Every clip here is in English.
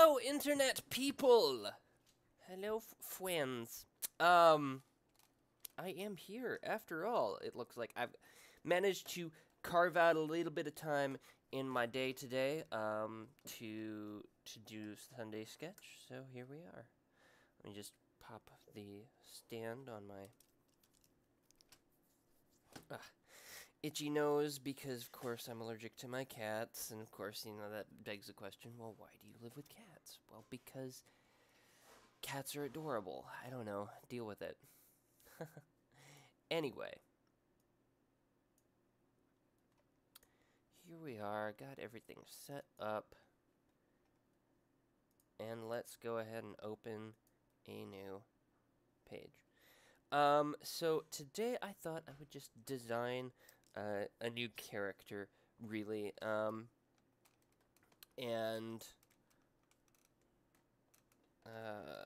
Hello, internet people! Hello, friends. I am here after all. It looks like I've managed to carve out a little bit of time in my day today, to do Sunday sketch. So here we are. Let me just pop the stand on my itchy nose because, of course, I'm allergic to my cats, and of course, that begs the question: well, why do you live with cats? Well, because cats are adorable. I don't know. Deal with it. Anyway, here we are. Got everything set up. And let's go ahead and open a new page. So today I thought I would just design a new character, really. And let's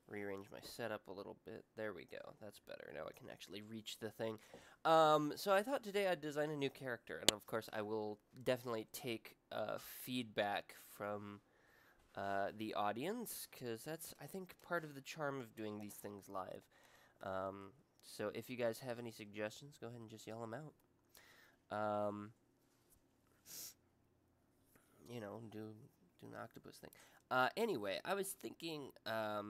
rearrange my setup a little bit. There we go. That's better. Now I can actually reach the thing. So I thought today I'd design a new character, and of course I will definitely take feedback from the audience, because that's, I think, part of the charm of doing these things live. So if you guys have any suggestions, go ahead and just yell them out. Do an octopus thing. Anyway, I was thinking, I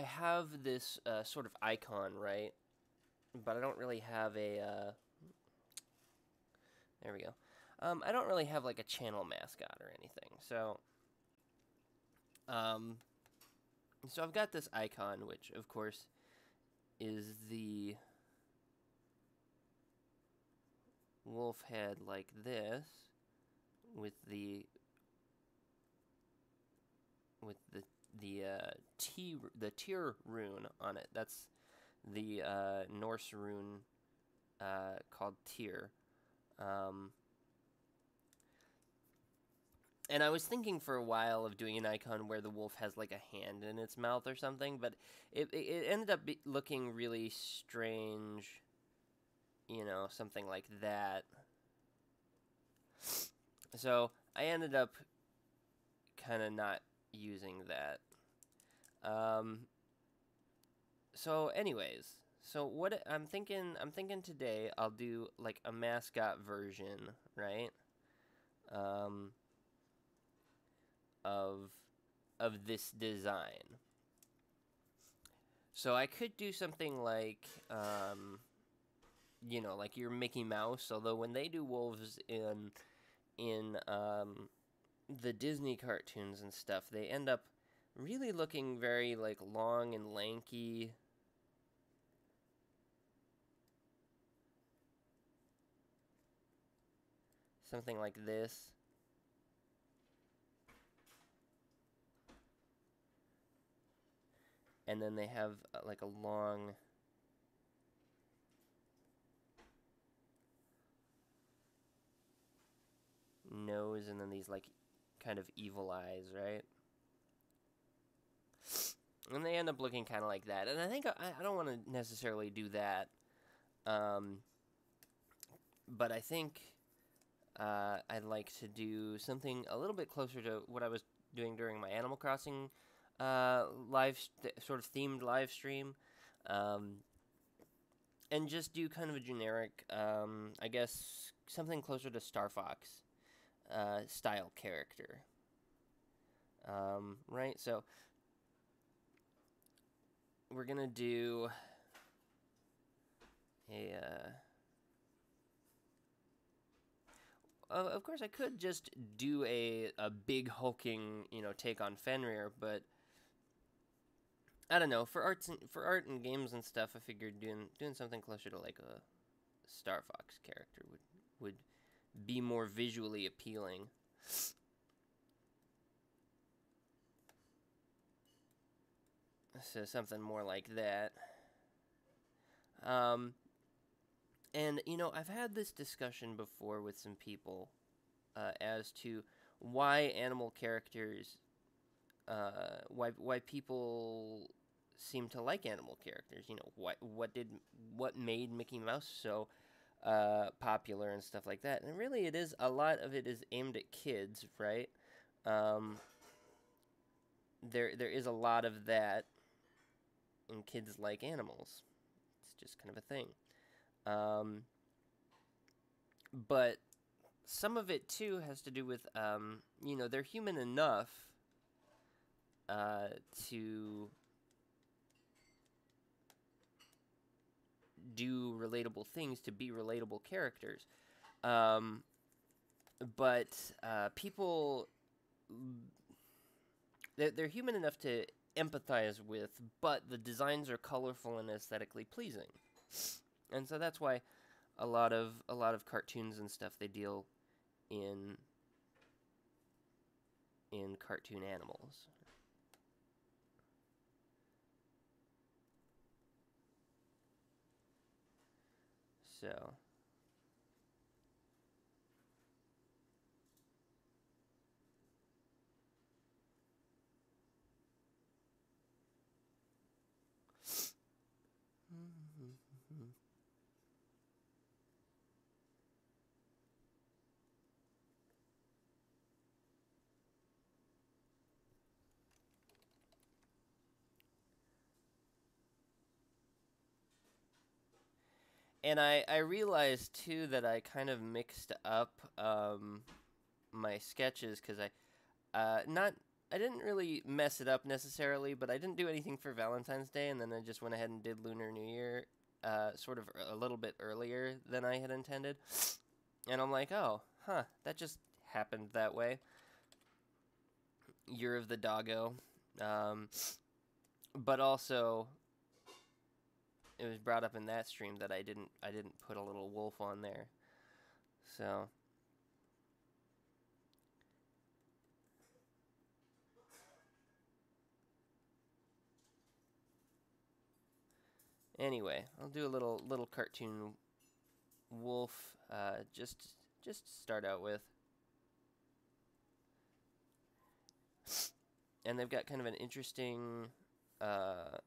have this sort of icon, right? But I don't really have a, there we go. I don't really have like a channel mascot or anything. So I've got this icon, which of course is the wolf head like this, with the Tyr rune on it. That's the Norse rune called Tyr. And I was thinking for a while of doing an icon where the wolf has like a hand in its mouth or something, but it ended up looking really strange, something like that. So I ended up kind of not using that. So anyways, so what I'm thinking today I'll do like a mascot version, right? Of this design. So I could do something like like your Mickey Mouse, although when they do wolves in the Disney cartoons and stuff, they end up really looking very like long and lanky. Something like this. And then they have like a long nose, and then these like kind of evil eyes, right? And they end up looking kind of like that. And I think I don't want to necessarily do that. But I think I'd like to do something a little bit closer to what I was doing during my Animal Crossing sort of themed live stream. And just do kind of a generic, I guess, something closer to Star Fox style character. Right? So we're going to do a... of course, I could just do a big hulking, take on Fenrir, but I don't know. For art and games and stuff, I figured doing something closer to like a Star Fox character would be more visually appealing. So something more like that. And, I've had this discussion before with some people as to why animal characters, why people seem to like animal characters. What made Mickey Mouse so popular and stuff like that. And really, it is a lot of it is aimed at kids, right? Um, there is a lot of that, and kids like animals. It's just kind of a thing. Um, but some of it too has to do with they're human enough to do relatable things, to be relatable characters. Um, but people, they're human enough to empathize with, but the designs are colorful and aesthetically pleasing, and so that's why a lot of cartoons and stuff, they deal in cartoon animals. So and I realized too that I kind of mixed up my sketches because not I didn't really mess it up necessarily, but I didn't do anything for Valentine's Day, and then I just went ahead and did Lunar New Year, sort of a little bit earlier than I had intended, and I'm like, oh, huh, that just happened that way. Year of the Doggo, um, but also it was brought up in that stream that I didn't put a little wolf on there, so. Anyway, I'll do a little cartoon wolf, just to start out with. And they've got kind of an interesting uh,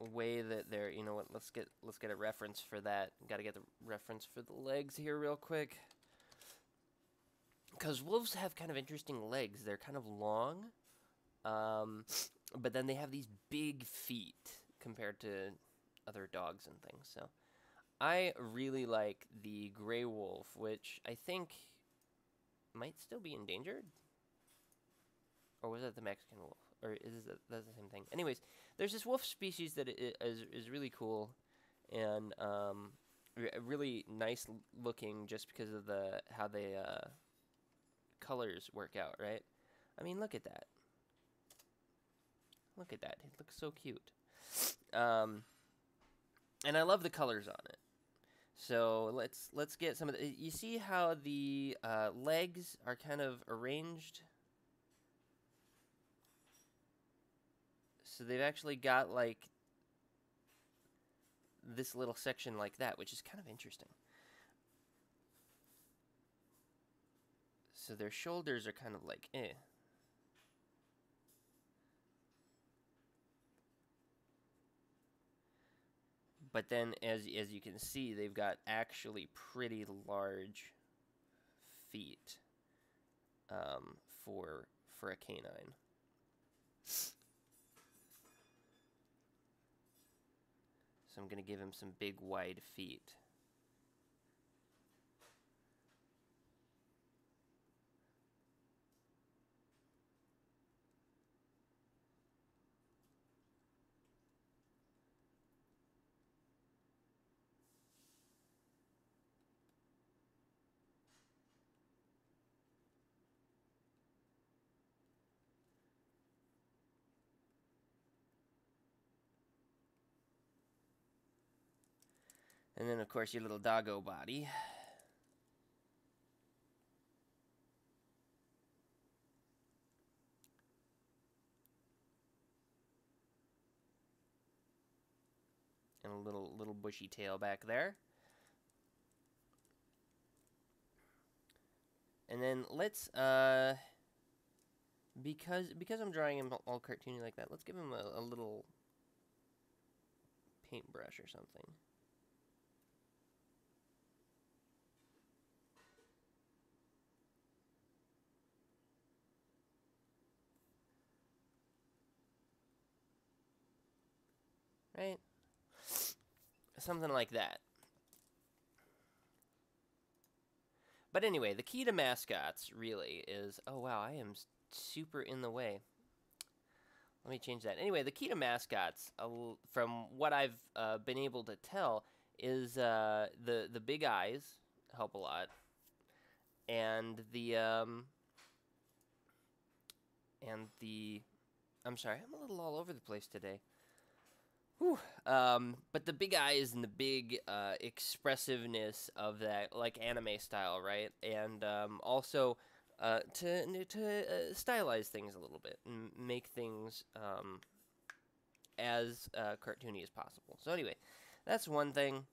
way that they're. You know what? Let's get a reference for that. Got to get the reference for the legs here real quick. Because wolves have kind of interesting legs. They're kind of long, but then they have these big feet compared to other dogs and things. So I really like the gray wolf, which I think might still be endangered. Or was that the Mexican wolf? Or is that's the same thing? Anyways, there's this wolf species that is really cool, and really nice looking, just because of the how they colors work out, right? I mean, look at that. Look at that. It looks so cute. Um, and I love the colors on it. So let's get some of the. You see how the legs are kind of arranged. So they've actually got like this little section like that, which is kind of interesting. So their shoulders are kind of like eh. But then as you can see, they've got actually pretty large feet for a canine. So I'm going to give him some big wide feet. And then, of course, your little doggo body. And a little bushy tail back there. And then let's because I'm drawing him all cartoony like that, let's give him a little paintbrush or something. right? Something like that. But anyway, the key to mascots really is... Oh, wow, I am super in the way. Let me change that. Anyway, the key to mascots, from what I've been able to tell, is the big eyes help a lot, and the I'm sorry, I'm a little all over the place today. Whew. But the big eyes and the big expressiveness of that, like anime style, right? And also to stylize things a little bit and make things as cartoony as possible. So anyway, that's one thing.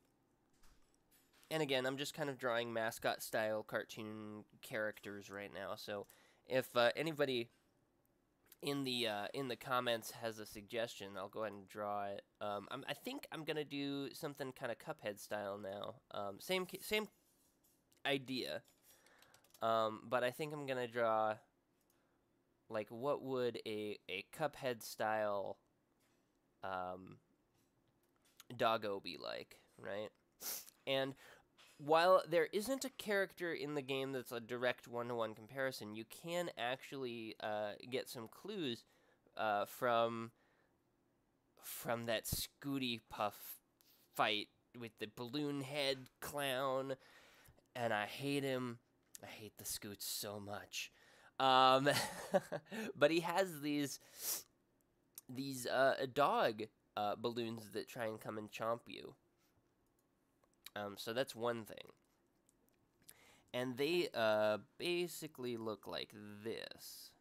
And again, I'm just kind of drawing mascot style cartoon characters right now. So if anybody in the comments has a suggestion, I'll go ahead and draw it. I think I'm gonna do something kind of Cuphead style now. Same idea, but I think I'm gonna draw like what would a Cuphead style doggo be like, right? And while there isn't a character in the game that's a direct one-to-one comparison, you can actually get some clues from that Scooty Puff fight with the balloon head clown, and I hate him. I hate the Scoots so much. But he has these dog balloons that try and come and chomp you. So that's one thing. And they basically look like this.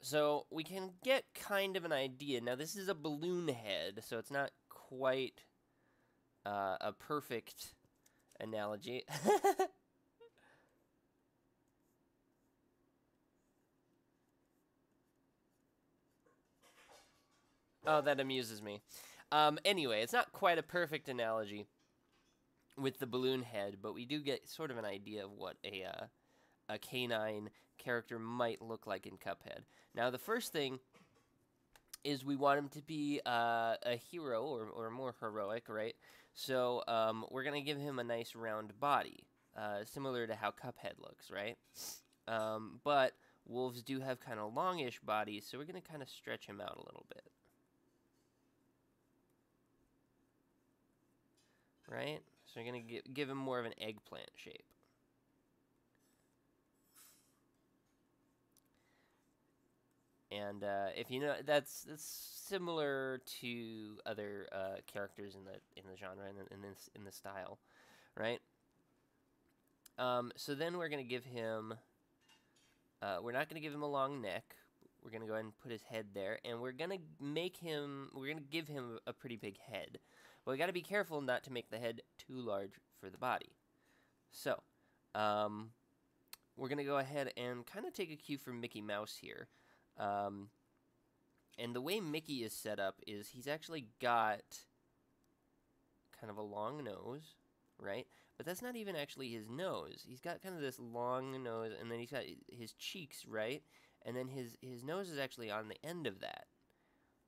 So we can get kind of an idea. Now this is a balloon head, so it's not quite a perfect analogy. Oh, that amuses me. Anyway, it's not quite a perfect analogy with the balloon head, but we do get sort of an idea of what a canine character might look like in Cuphead. Now, the first thing is we want him to be a hero or more heroic, right? So we're going to give him a nice round body, similar to how Cuphead looks, right? But wolves do have kind of longish bodies, so we're going to kind of stretch him out a little bit. Right? So we're going to give him more of an eggplant shape. And if you know, that's similar to other characters in the genre and in the style, right? So then we're gonna give him. We're not gonna give him a long neck. We're gonna go ahead and put his head there, and we're gonna make him. We're gonna give him a pretty big head, but we got to be careful not to make the head too large for the body. So, we're gonna go ahead and kind of take a cue from Mickey Mouse here. And the way Mickey is set up is he's actually got kind of a long nose, right? But that's not even actually his nose. He's got kind of this long nose, and then he's got his cheeks, right? And then his nose is actually on the end of that,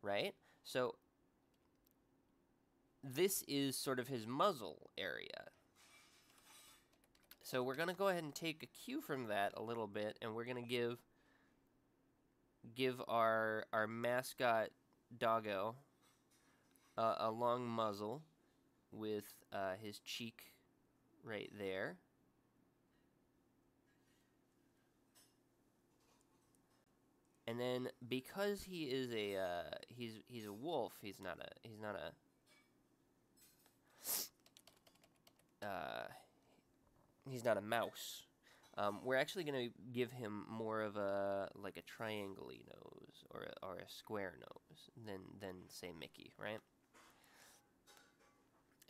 right? So this is sort of his muzzle area. So we're going to go ahead and take a cue from that a little bit, and we're going to give our mascot doggo a long muzzle with his cheek right there. And then because he is he's a wolf, he's not a mouse. We're actually going to give him more of a triangle-y nose or a square nose than say Mickey, right?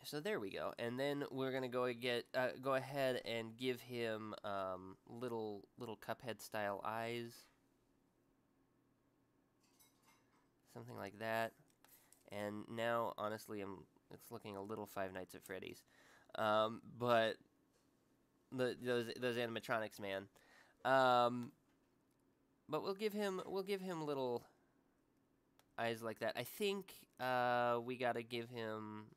So there we go. And then we're going to go ahead and give him little Cuphead style eyes. something like that. And now, honestly, it's looking a little Five Nights at Freddy's, but those animatronics, man. But we'll give him little eyes like that. I think we gotta give him.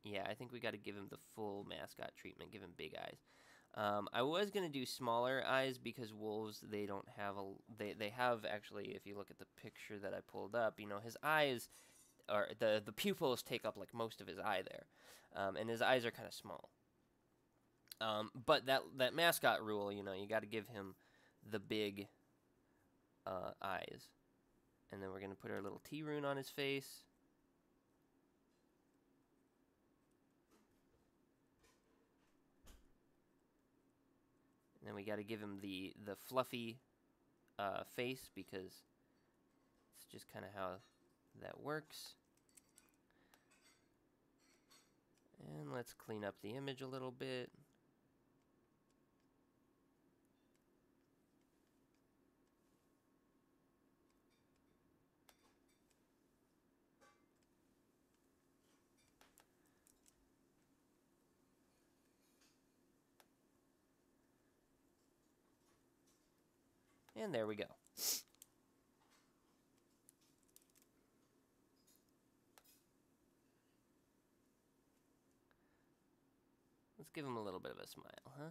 Yeah, I think we gotta give him the full mascot treatment. Give him big eyes. I was gonna do smaller eyes because wolves, they don't have they have, actually, if you look at the picture that I pulled up, you know, his eyes, or the pupils take up like most of his eye there, and his eyes are kind of small. But that mascot rule, you know, you got to give him the big eyes, and then we're gonna put our little T rune on his face. And then we got to give him the fluffy face, because it's just kind of how that works. And let's clean up the image a little bit. And there we go. Let's give him a little bit of a smile, huh?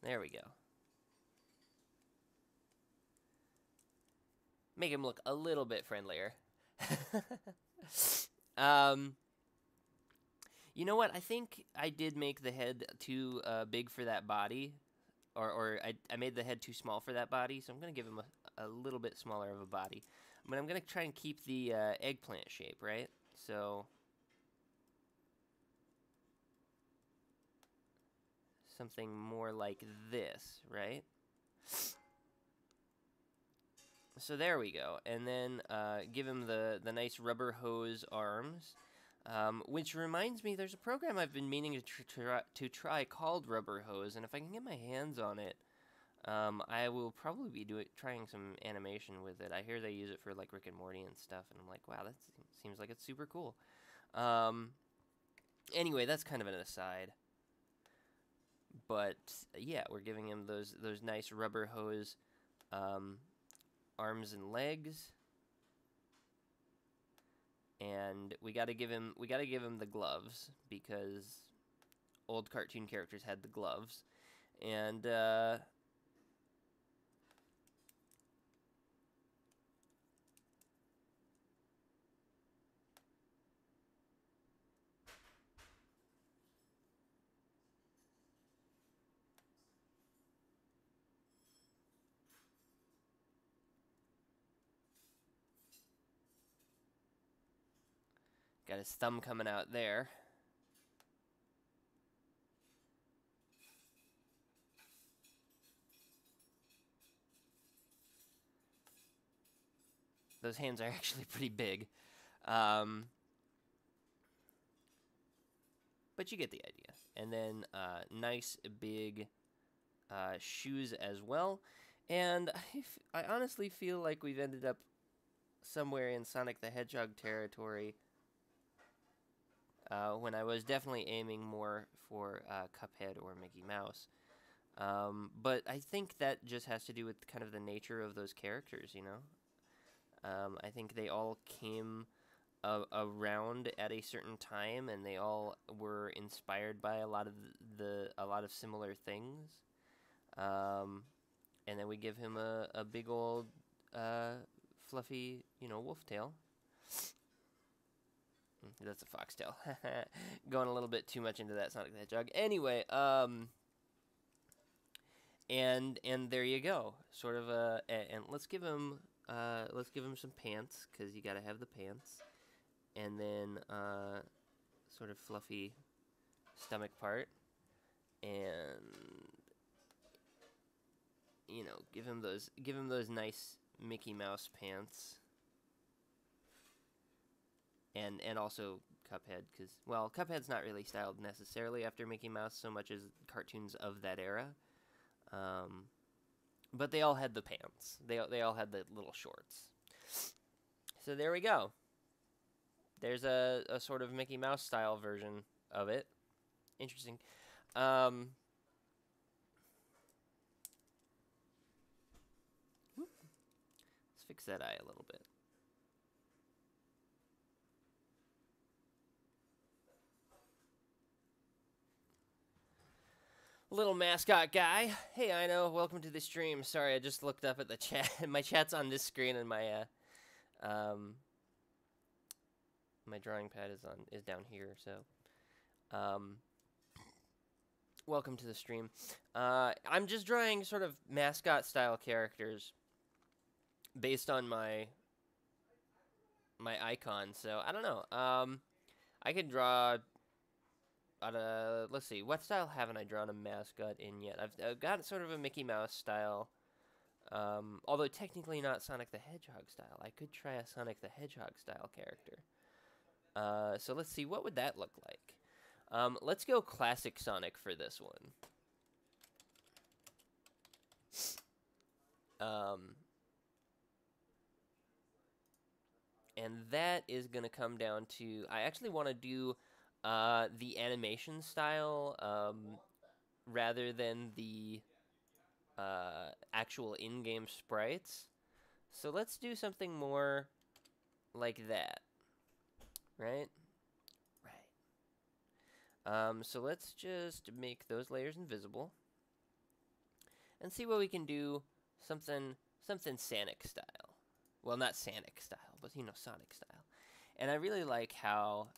There we go. Make him look a little bit friendlier. You know what? I think I did make the head too big for that body. Or I made the head too small for that body, so I'm going to give him a little bit smaller of a body. But I'm going to try and keep the eggplant shape, right? So something more like this, right? So there we go. And then give him the nice rubber hose arms. Which reminds me, there's a program I've been meaning to try called Rubber Hose, and if I can get my hands on it, I will probably be trying some animation with it. I hear they use it for like Rick and Morty and stuff, and I'm like, wow, that seems like it's super cool. Anyway, that's kind of an aside. But yeah, we're giving him those nice rubber hose arms and legs. And we gotta give him the gloves, because old cartoon characters had the gloves, and got his thumb coming out there. Those hands are actually pretty big. But you get the idea. And then nice big shoes as well. And I honestly feel like we've ended up somewhere in Sonic the Hedgehog territory, when I was definitely aiming more for Cuphead or Mickey Mouse. But I think that just has to do with kind of the nature of those characters, you know? I think they all came around at a certain time, and they all were inspired by a lot of similar things. And then we give him a big old fluffy, you know, wolf tail. That's a foxtail. Going a little bit too much into that Sonic the Hedgehog. Anyway, and there you go. Sort of and let's give him some pants, because you gotta have the pants, and then sort of fluffy stomach part, and you know, give him those nice Mickey Mouse pants. And also Cuphead, because, well, Cuphead's not really styled necessarily after Mickey Mouse so much as cartoons of that era. But they all had the pants. They all had the little shorts. So there we go. There's a sort of Mickey Mouse style version of it. Interesting. Um, let's fix that eye a little bit. Little mascot guy. Hey, I know. Welcome to the stream. Sorry, I just looked up at the chat. My chat's on this screen, and my drawing pad is down here. So, welcome to the stream. I'm just drawing sort of mascot style characters based on my icon. So I don't know. I could draw. Let's see. What style haven't I drawn a mascot in yet? I've got sort of a Mickey Mouse style. Although technically not Sonic the Hedgehog style. I could try a Sonic the Hedgehog style character. So let's see. What would that look like? Let's go classic Sonic for this one. And that is going to come down to... I actually want to do the animation style rather than the actual in-game sprites. So let's do something more like that. Right? Right. So let's just make those layers invisible. And see what we can do. Something Sonic style. Well, not Sonic style, but, you know, Sonic style. And I really like how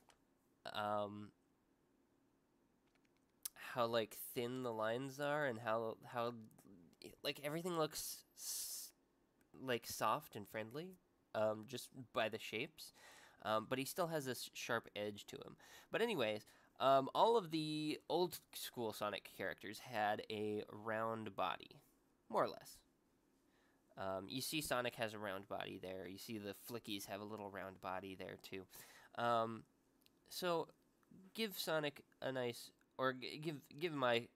like thin the lines are, and how like everything looks like soft and friendly, just by the shapes. But he still has this sharp edge to him. But anyways, all of the old school Sonic characters had a round body, more or less. You see Sonic has a round body there. You see the Flickies have a little round body there too. So give Sonic a nice, or give my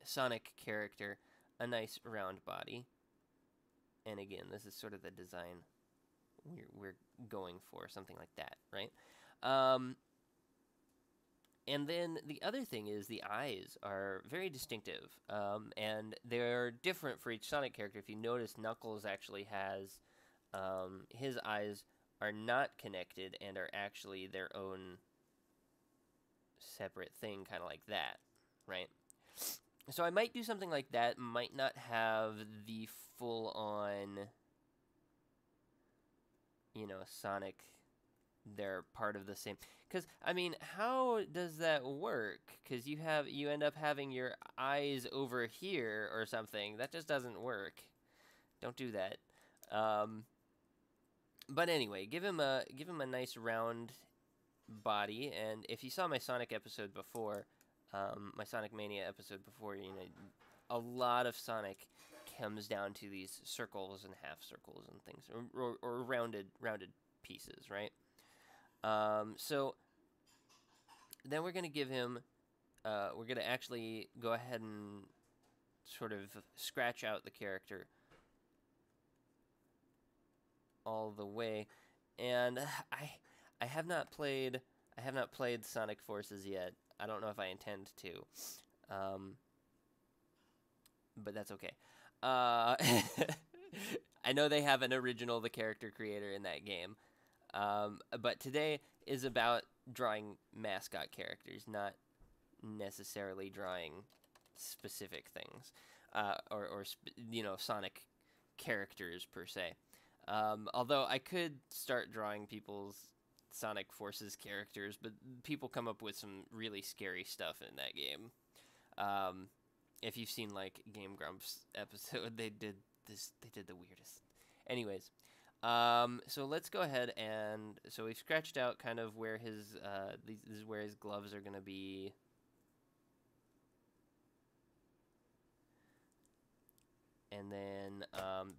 Sonic character a nice round body. And again, this is sort of the design we're going for, something like that, right? And then the other thing is the eyes are very distinctive, and they're different for each Sonic character. If you notice, Knuckles actually has, his eyes are not connected and are actually their own separate thing, kind of like that, right? So I might do something like that, might not have the full-on, you know, Sonic, they're part of the same. Because, I mean, how does that work? Because you end up having your eyes over here or something. That just doesn't work. Don't do that. But anyway, give him a nice round body. And if you saw my Sonic episode before, my Sonic Mania episode before, you know, a lot of Sonic comes down to these circles and half circles and things, or rounded pieces, right? So then we're going to give him, we're going to actually go ahead and sort of scratch out the character all the way. And I have not played Sonic Forces yet. I don't know if I intend to. But that's okay. I know they have an original the character creator in that game. But today is about drawing mascot characters, not necessarily drawing specific things, or you know, Sonic characters per se. Although I could start drawing people's Sonic Forces characters, but people come up with some really scary stuff in that game. If you've seen like Game Grumps episode, they did the weirdest. Anyways. So let's go ahead and, so we've scratched out kind of where his, this is where his gloves are going to be. And then,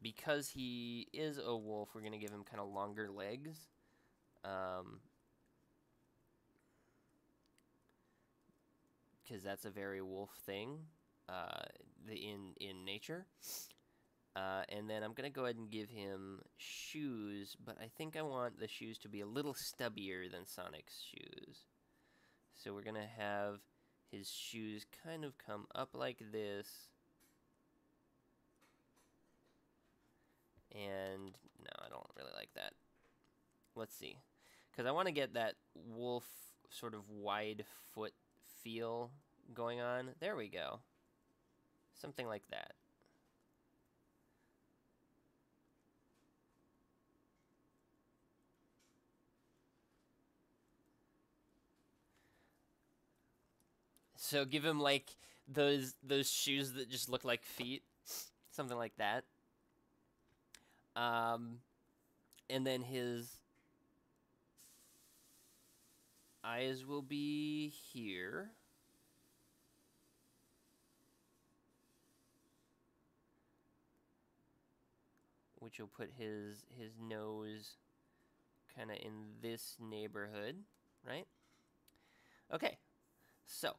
because he is a wolf, we're going to give him kind of longer legs. Because that's a very wolf thing, in nature. And then I'm going to go ahead and give him shoes, but I think I want the shoes to be a little stubbier than Sonic's shoes. So we're going to have his shoes kind of come up like this. And no, I don't really like that. Let's see. Because I want to get that wolf sort of wide foot feel going on. There we go. Something like that. So give him like those shoes that just look like feet. Something like that. And then his eyes will be here. Which will put his nose kind of in this neighborhood, right? Okay, so,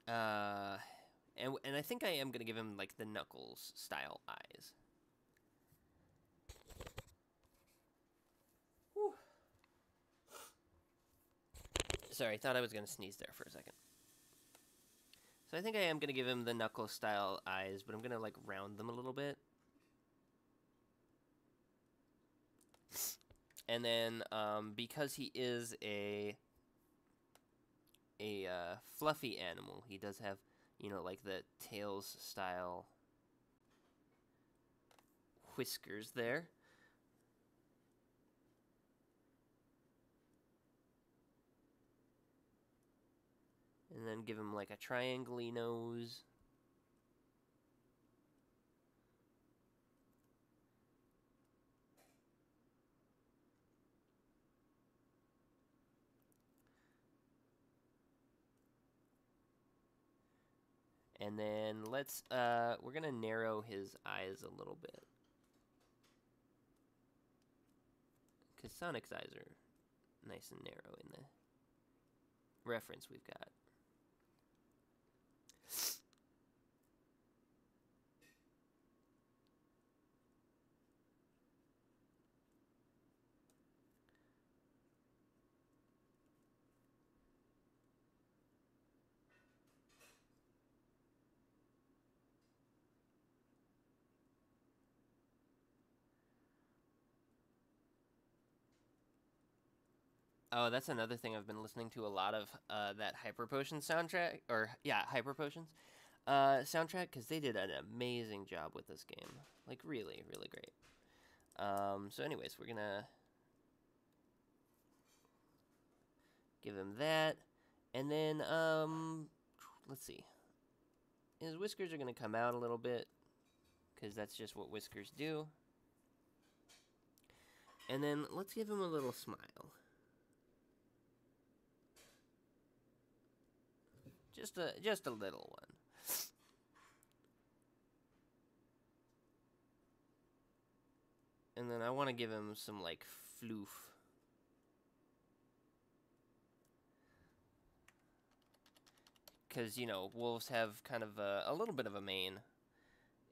and I think I am gonna give him like the Knuckles style eyes. Whew. Sorry, I thought I was gonna sneeze there for a second. So I think I am gonna give him the Knuckles style eyes, but I'm gonna like round them a little bit. And then, because he is a fluffy animal, he does have, you know, like the Tails style whiskers there. And then give him like a triangle-y nose. And then let's, we're gonna narrow his eyes a little bit. Because Sonic's eyes are nice and narrow in the reference we've got. Oh, that's another thing I've been listening to a lot of, that Hyper Potion soundtrack, or, yeah, Hyper Potions soundtrack, because they did an amazing job with this game. Like, really, really great. So anyways, we're gonna give him that, and then, let's see. His whiskers are gonna come out a little bit, because that's just what whiskers do. And then, let's give him a little smile. Just a little one. And then I want to give him some, like, floof. Because, you know, wolves have kind of a little bit of a mane.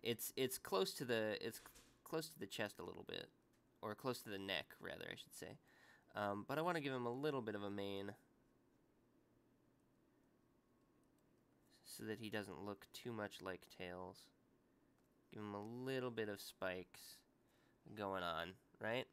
It's close to the chest a little bit, or close to the neck, rather, I should say. But I want to give him a little bit of a mane, so that he doesn't look too much like Tails. Give him a little bit of spikes going on, right?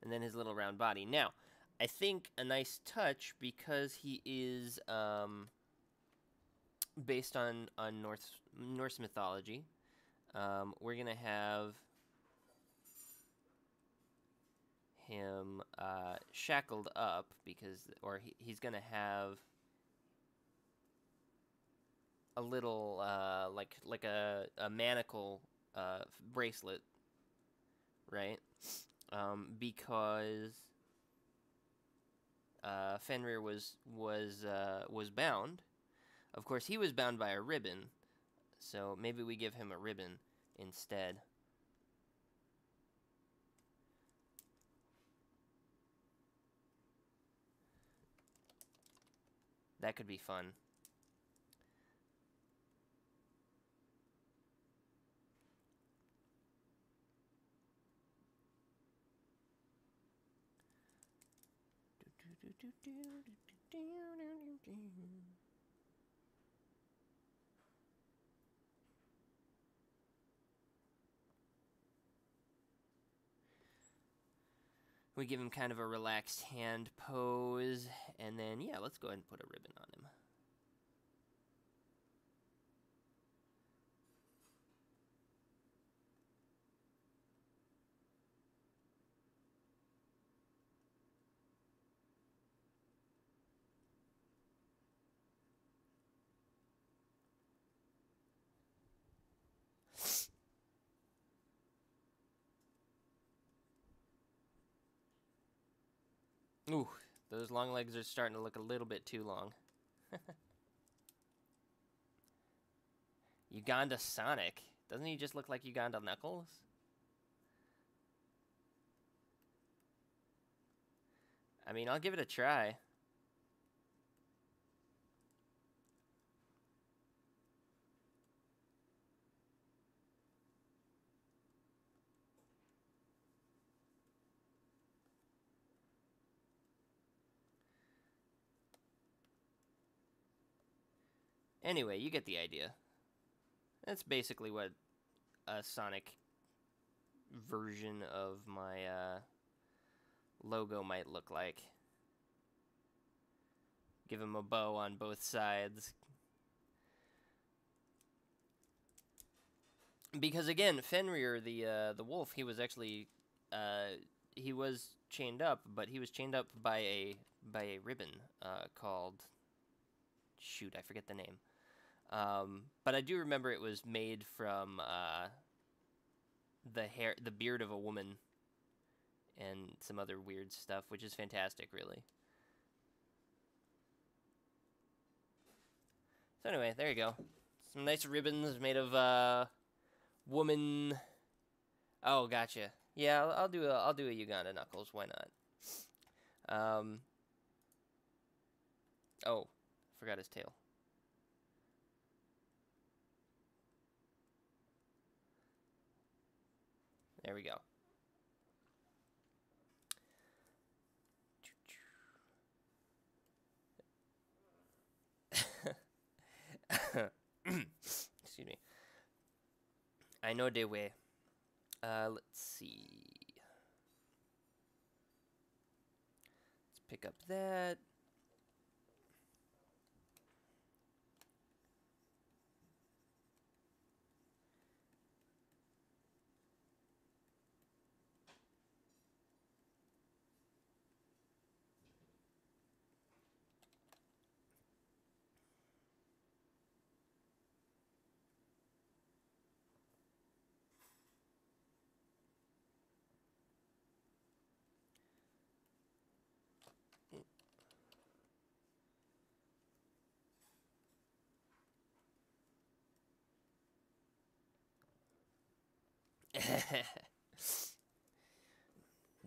And then his little round body. Now, I think a nice touch, because he is based on Norse mythology. We're gonna have him shackled up, because, or he's gonna have a little like a manacle bracelet, right? Because Fenrir was bound. Of course, he was bound by a ribbon, so maybe we give him a ribbon instead. That could be fun. We give him kind of a relaxed hand pose, and then, yeah, let's go ahead and put a ribbon on him. Ooh, those long legs are starting to look a little bit too long. Uganda Sonic. Doesn't he just look like Uganda Knuckles? I mean, I'll give it a try. Anyway, you get the idea. That's basically what a Sonic version of my logo might look like. Give him a bow on both sides. Because again, Fenrir, the wolf, he was actually he was chained up, but he was chained up by a ribbon called, shoot, I forget the name. But I do remember it was made from the beard of a woman, and some other weird stuff, which is fantastic, really. So anyway, there you go. Some nice ribbons made of woman. Oh, gotcha. Yeah, I'll do a Uganda Knuckles. Why not? Oh, forgot his tail. There we go. Excuse me. I know the way. Let's see. Let's pick up that.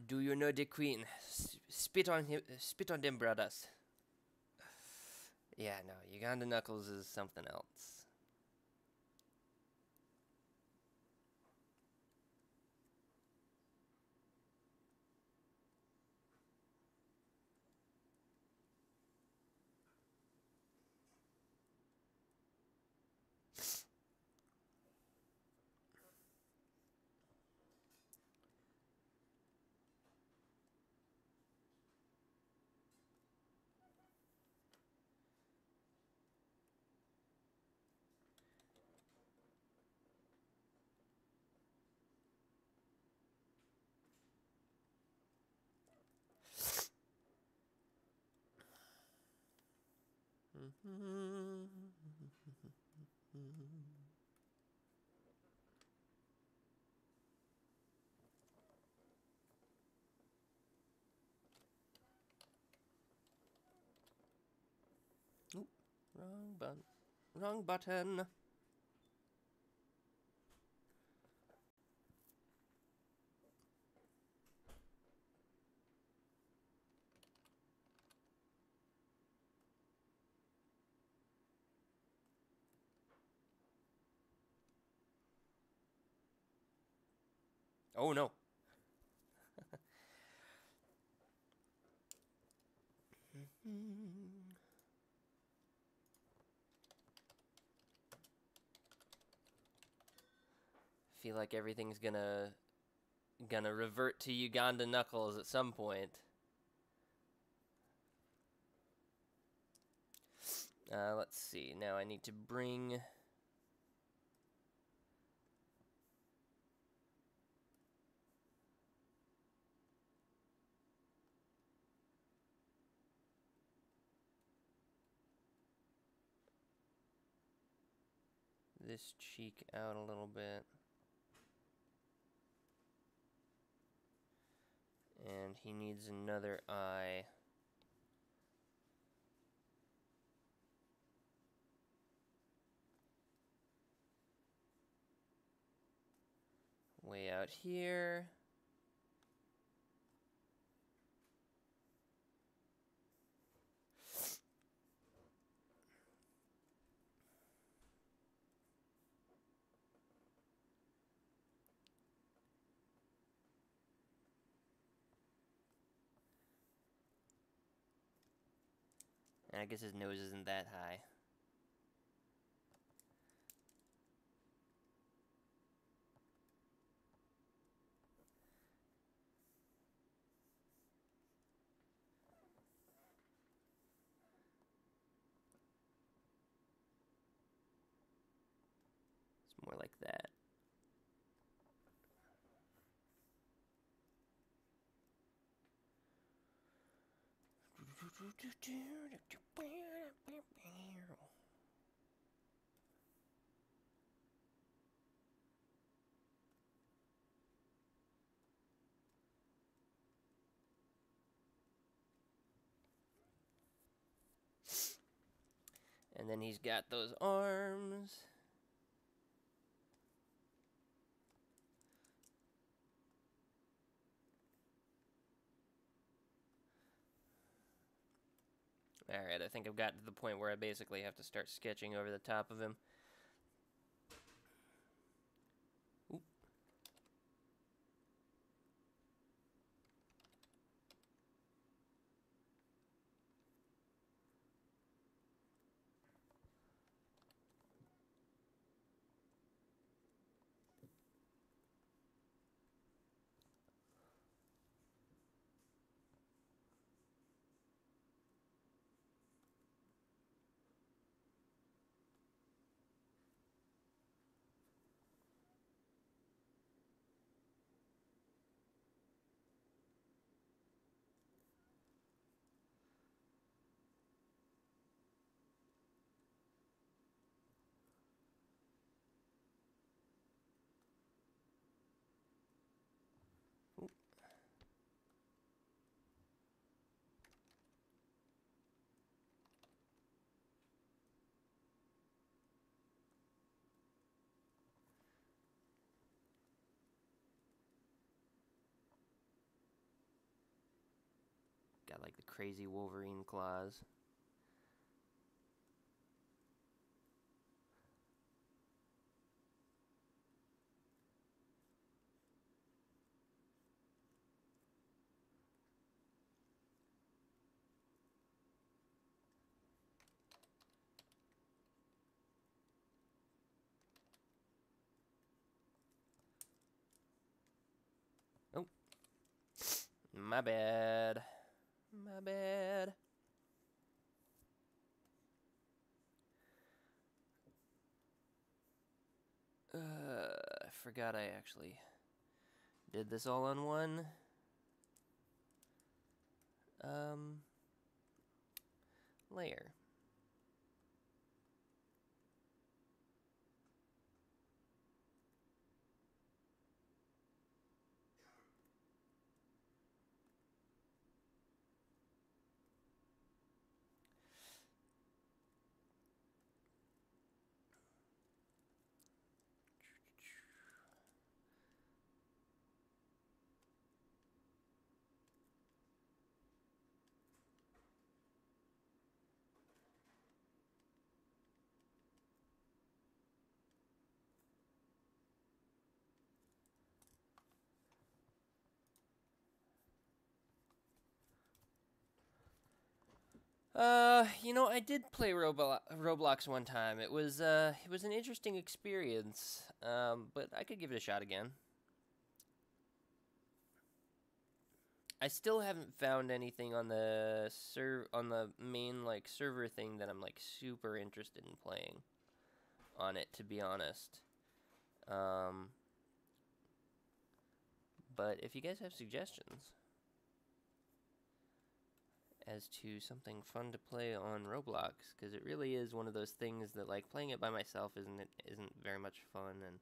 Do you know the queen? Spit on him. Spit on them, brothers. Yeah, no, Uganda Knuckles is something else. Wrong button. Wrong button. Oh no. Feel like everything's gonna revert to Uganda Knuckles at some point. Let's see. Now I need to bring this cheek out a little bit. And he needs another eye. Way out here. And I guess his nose isn't that high. It's more like that. And then he's got those arms. Alright, I think I've gotten to the point where I basically have to start sketching over the top of him. Oop. Got like the crazy Wolverine claws. Oh. My bad. My bad. I forgot I actually did this all on one. Layer. You know, I did play Roblox one time. It was an interesting experience. But I could give it a shot again. I still haven't found anything on the main like server thing that I'm like super interested in playing on it, to be honest. Um, but if you guys have suggestions as to something fun to play on Roblox, because it really is one of those things that like playing it by myself isn't very much fun, and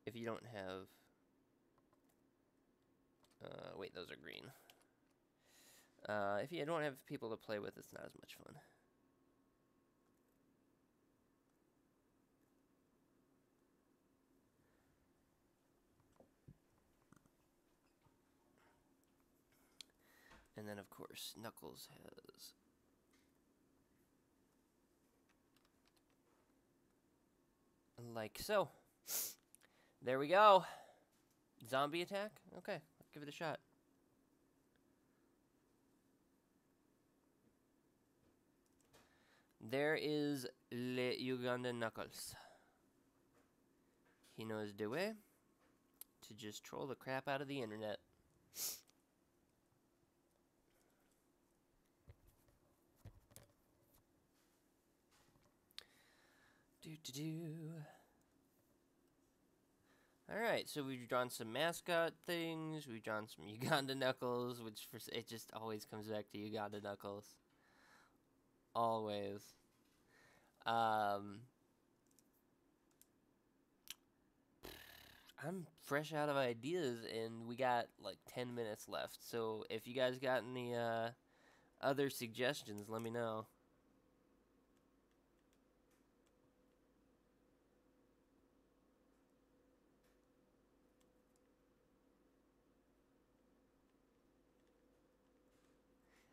if you don't have wait, those are green. If you don't have people to play with, it's not as much fun. And then, of course, Knuckles has... like so. There we go. Zombie attack? Okay, let's give it a shot. There is Le Uganda Knuckles. He knows the way to just troll the crap out of the internet. Alright, so we've drawn some mascot things, we've drawn some Uganda Knuckles, which it just always comes back to Uganda Knuckles. Always. I'm fresh out of ideas, and we got like 10 minutes left, so if you guys got any other suggestions, let me know.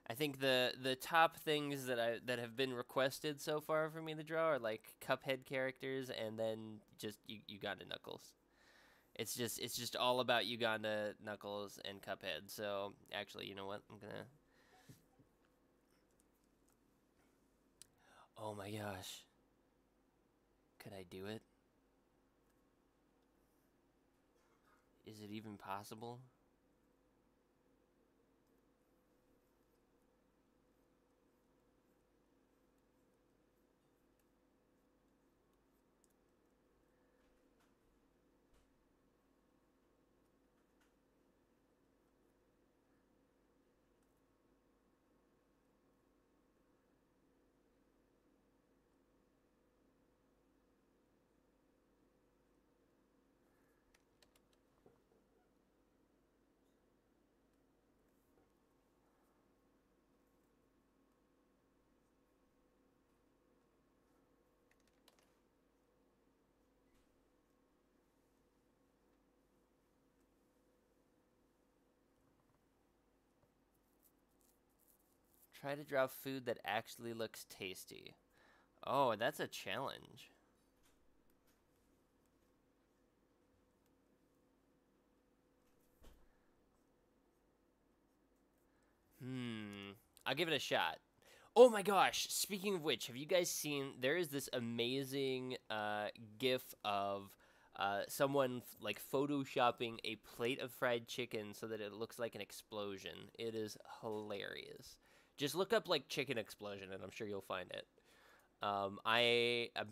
I think the top things that have been requested so far for me to draw are like Cuphead characters, and then just Uganda Knuckles. It's just all about Uganda Knuckles and Cuphead. So actually, you know what? I'm gonna. Oh my gosh. Could I do it? Is it even possible? Try to draw food that actually looks tasty. Oh, that's a challenge. I'll give it a shot. Oh my gosh, speaking of which, have you guys seen, there is this amazing gif of someone like photoshopping a plate of fried chicken so that it looks like an explosion. It is hilarious. Just look up like chicken explosion and I'm sure you'll find it. I'm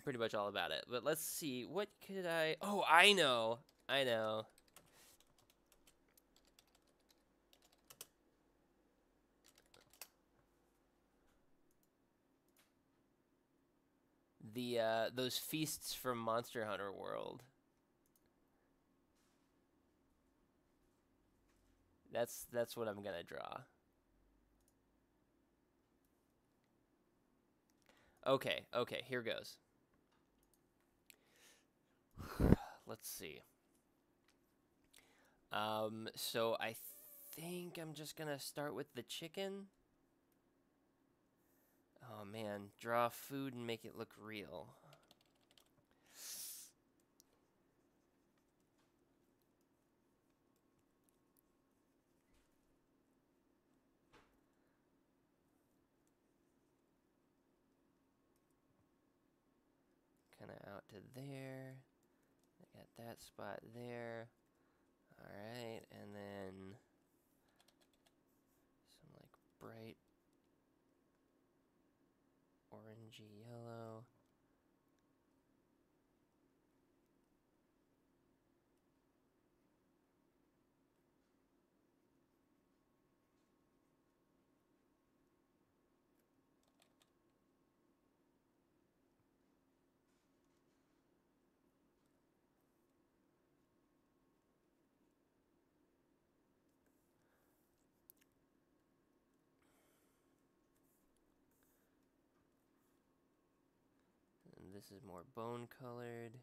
pretty much all about it. But let's see, what could I... Oh, I know. I know. Those feasts from Monster Hunter World. That's what I'm gonna draw. Okay, okay, here goes. Let's see. So I think I'm just gonna start with the chicken. Oh man, draw food and make it look real. kind of out to there. I got that spot there. Alright, and then some like bright orangey yellow. And this is more bone colored.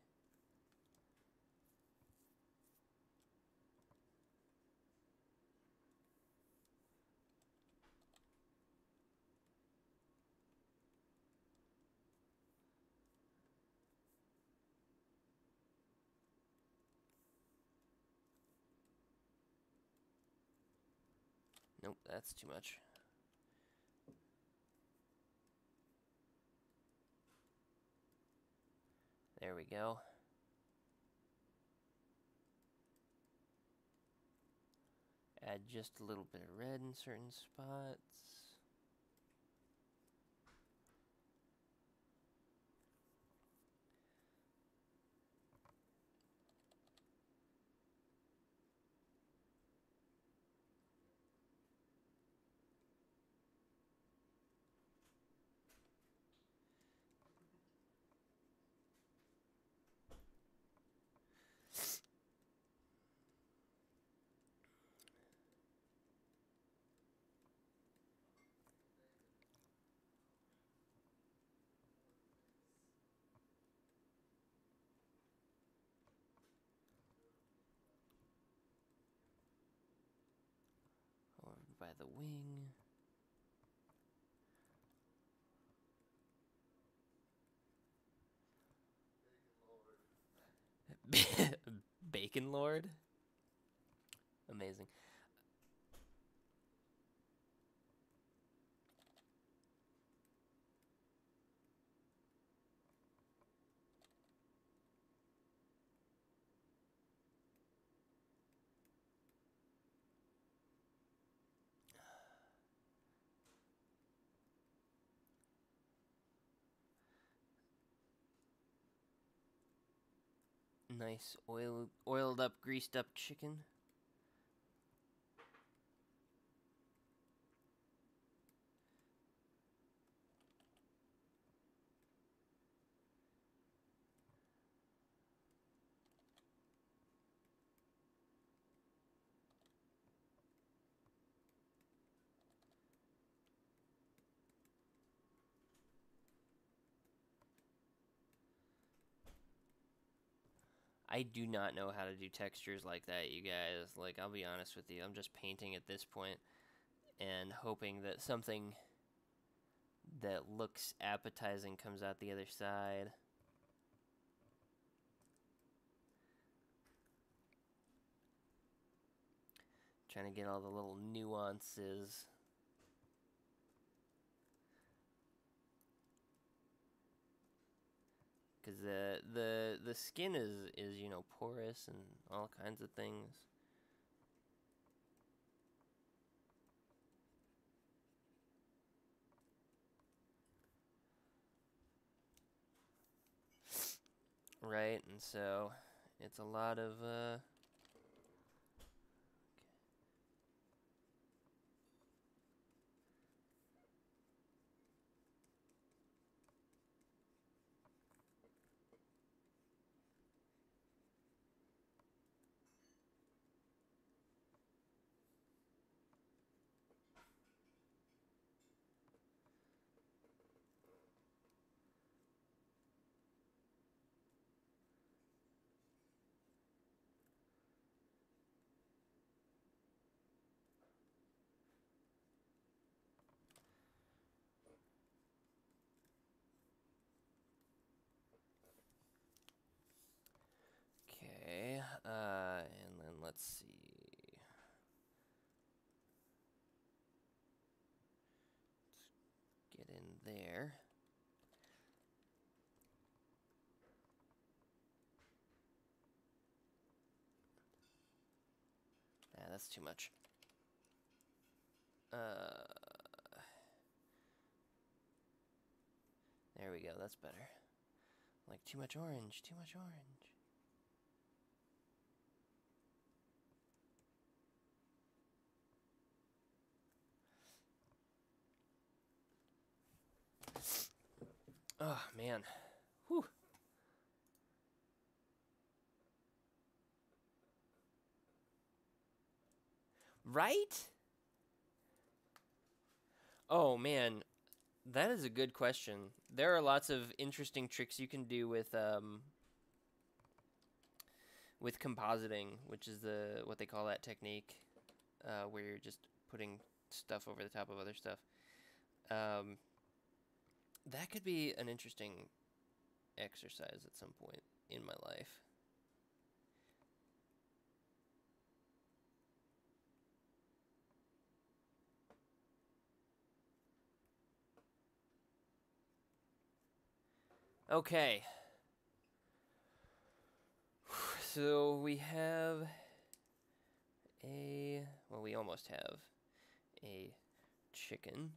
Nope, that's too much. There we go. Add just a little bit of red in certain spots. Over by the wing. Bacon Lord? Amazing. Nice oiled up, greased up chicken. I do not know how to do textures like that, you guys. Like, I'll be honest with you. I'm just painting at this point and hoping that something that looks appetizing comes out the other side. Trying to get all the little nuances. Because the skin is, you know, porous and all kinds of things. Right, and so it's a lot of okay, and then let's see. Let's get in there. that's too much. There we go, that's better. Like, too much orange, too much orange. Oh, man. Whew. Right? Oh, man. That is a good question. There are lots of interesting tricks you can do with compositing, which is what they call that technique, where you're just putting stuff over the top of other stuff. That could be an interesting exercise at some point in my life. Okay. So we have well, we almost have a chicken.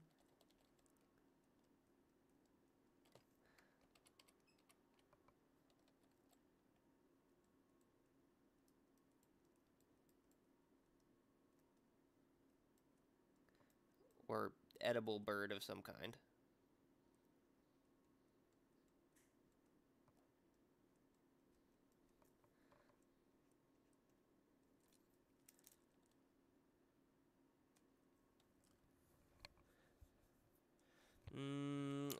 Or edible bird of some kind.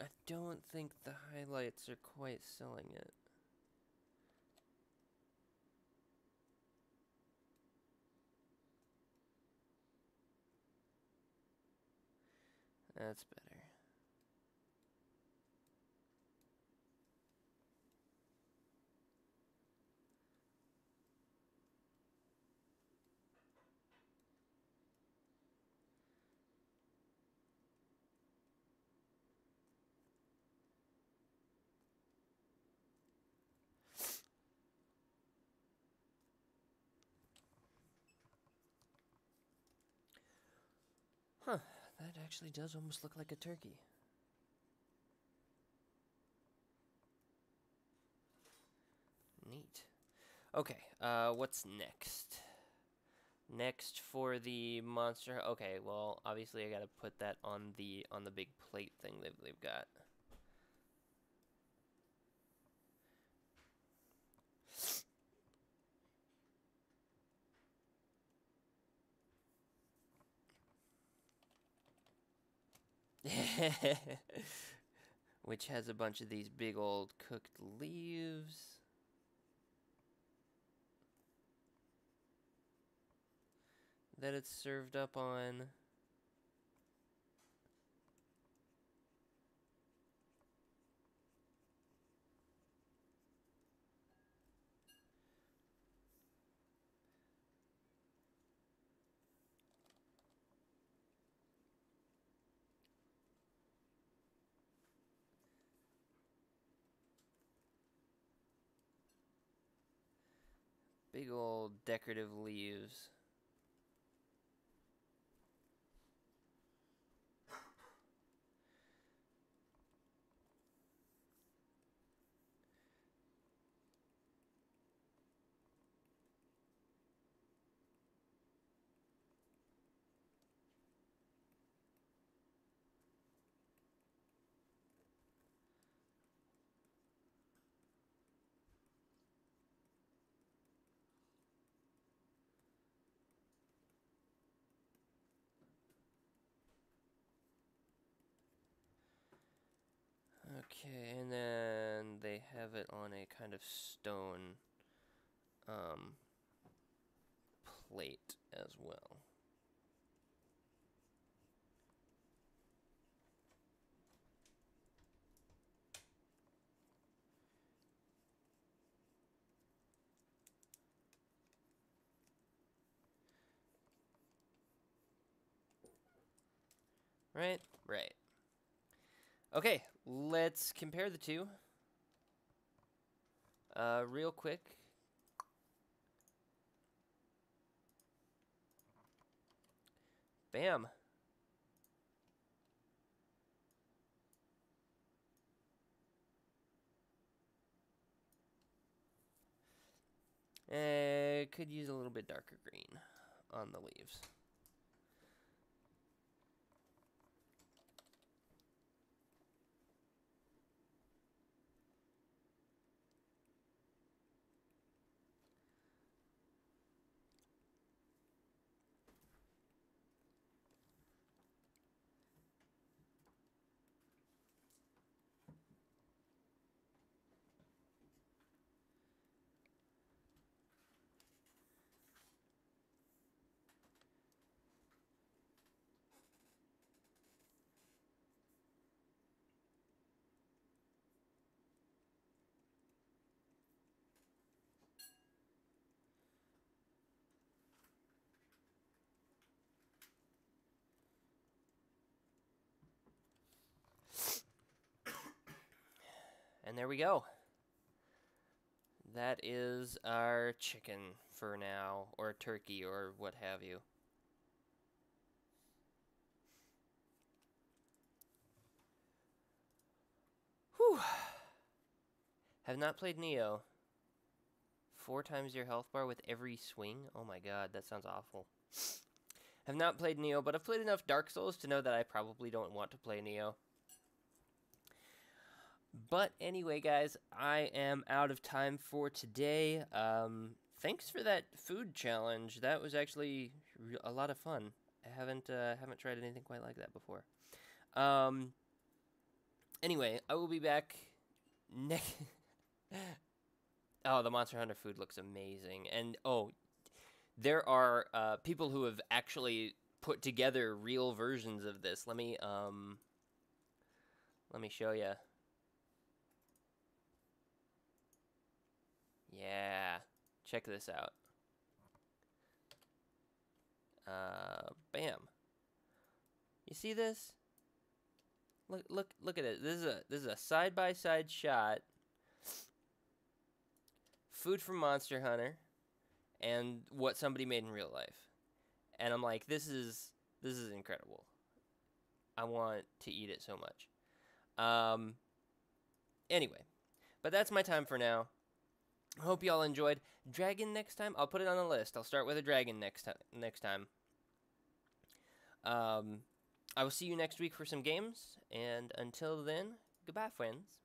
I don't think the highlights are quite selling it. That's better. Huh, that actually does almost look like a turkey. Neat. Okay, what's next? Next for the monster. Okay, well, obviously I gotta put that on the big plate thing they've got. Which has a bunch of these big old cooked leaves. That it's served up on. Big old decorative leaves. Okay, and then they have it on a kind of stone plate as well. Right? Right. Okay, let's compare the two. Real quick. Bam. Could use a little bit darker green on the leaves. And there we go. That is our chicken for now, or turkey, or what have you. Whew. Have not played Neo. 4 times your health bar with every swing? Oh my god, that sounds awful. Have not played Neo, but I've played enough Dark Souls to know that I probably don't want to play Neo. But anyway, guys, I am out of time for today. Thanks for that food challenge. That was actually a lot of fun. I haven't tried anything quite like that before. Anyway, I will be back next. Oh, the Monster Hunter food looks amazing, and oh, there are people who have actually put together real versions of this. Let me show you. Yeah, check this out. Bam. You see this? Look at it. This is a side-by-side shot. Food from Monster Hunter and what somebody made in real life. And I'm like, this is incredible. I want to eat it so much. Anyway, but that's my time for now. Hope y'all enjoyed. Dragon next time? I'll put it on the list. I'll start with a dragon next time. I will see you next week for some games, and until then, goodbye, friends.